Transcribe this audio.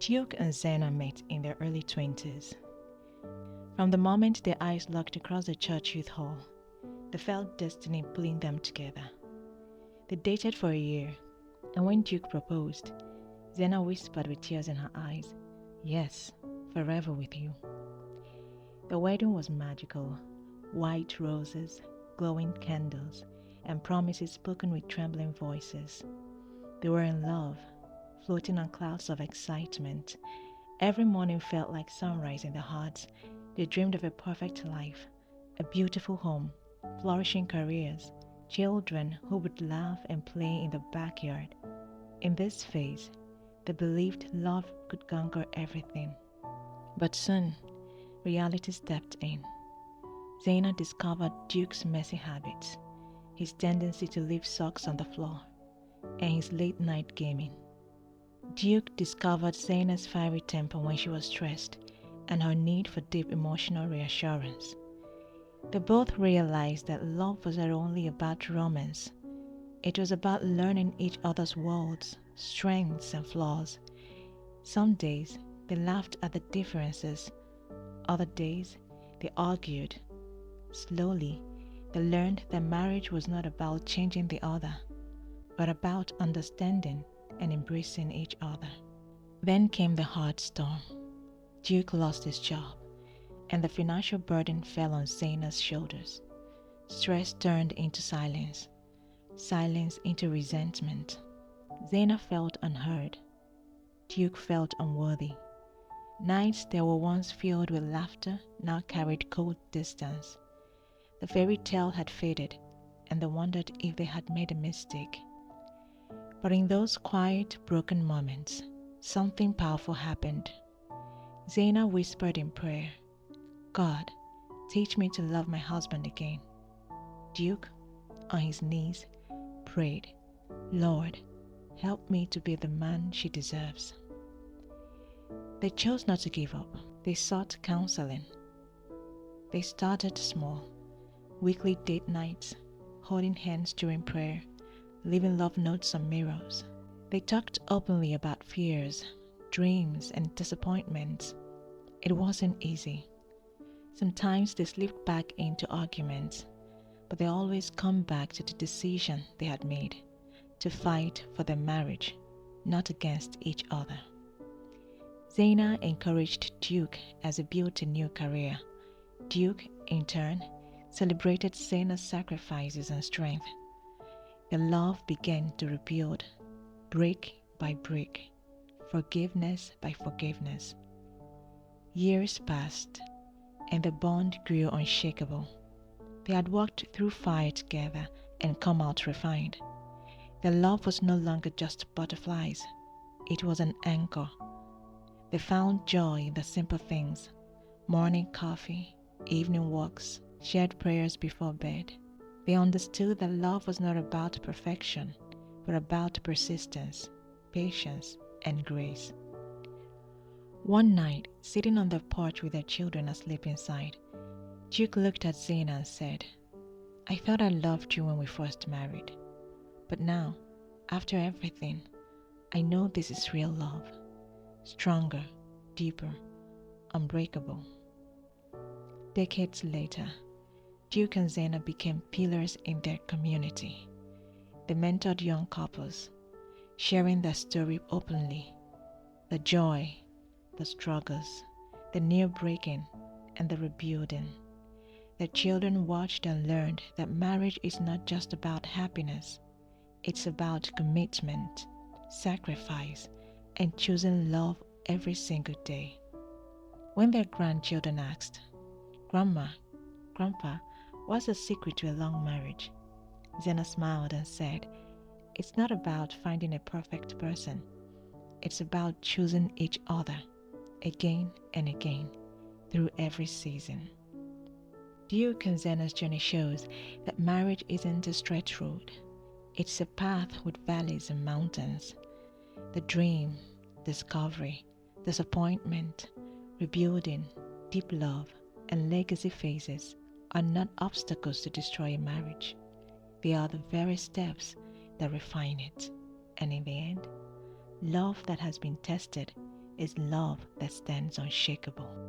Duke and Zayna met in their early 20s. From the moment their eyes locked across the church youth hall, they felt destiny pulling them together. They dated for a year, and when Duke proposed, Zayna whispered with tears in her eyes, "Yes, forever with you." The wedding was magical: white roses, glowing candles, and promises spoken with trembling voices. They were in love, floating on clouds of excitement. Every morning felt like sunrise in their hearts. They dreamed of a perfect life, a beautiful home, flourishing careers, children who would laugh and play in the backyard. In this phase, they believed love could conquer everything. But soon, reality stepped in. Zaina discovered Duke's messy habits, his tendency to leave socks on the floor, and his late night gaming. Duke discovered Zaina's fiery temper when she was stressed and her need for deep emotional reassurance. They both realized that love was not only about romance, it was about learning each other's worlds, strengths, and flaws. Some days they laughed at the differences, other days they argued. Slowly, they learned that marriage was not about changing the other, but about understanding and embracing each other. Then came the hard storm. Duke lost his job, and the financial burden fell on Zaina's shoulders. Stress turned into silence, silence into resentment. Zaina felt unheard. Duke felt unworthy. Nights that were once filled with laughter now carried cold distance. The fairy tale had faded, and they wondered if they had made a mistake. But in those quiet, broken moments, something powerful happened. Zaina whispered in prayer, "God, teach me to love my husband again." Duke, on his knees, prayed, "Lord, help me to be the man she deserves." They chose not to give up. They sought counseling. They started small: weekly date nights, holding hands during prayer, leaving love notes on mirrors. They talked openly about fears, dreams, and disappointments. It wasn't easy. Sometimes they slipped back into arguments, but they always come back to the decision they had made, to fight for their marriage, not against each other. Zaina encouraged Duke as he built a new career. Duke, in turn, celebrated Zaina's sacrifices and strength. Their love began to rebuild, brick by brick, forgiveness by forgiveness. Years passed, and the bond grew unshakable. They had walked through fire together and come out refined. Their love was no longer just butterflies, it was an anchor. They found joy in the simple things: morning coffee, evening walks, shared prayers before bed. They understood that love was not about perfection, but about persistence, patience, and grace. One night, sitting on the porch with their children asleep inside, Duke looked at Zaina and said, "I thought I loved you when we first married, but now, after everything, I know this is real love. Stronger, deeper, unbreakable." Decades later, Duke and Zaina became pillars in their community. They mentored young couples, sharing their story openly: the joy, the struggles, the near breaking, and the rebuilding. Their children watched and learned that marriage is not just about happiness, it's about commitment, sacrifice, and choosing love every single day. When their grandchildren asked, "Grandma, Grandpa, what's the secret to a long marriage?" Zena smiled and said, "It's not about finding a perfect person. It's about choosing each other again and again through every season." Duke and Zena's journey shows that marriage isn't a straight road. It's a path with valleys and mountains. The dream, discovery, disappointment, rebuilding, deep love, and legacy phases are not obstacles to destroy a marriage. They are the very steps that refine it. And in the end, love that has been tested is love that stands unshakable.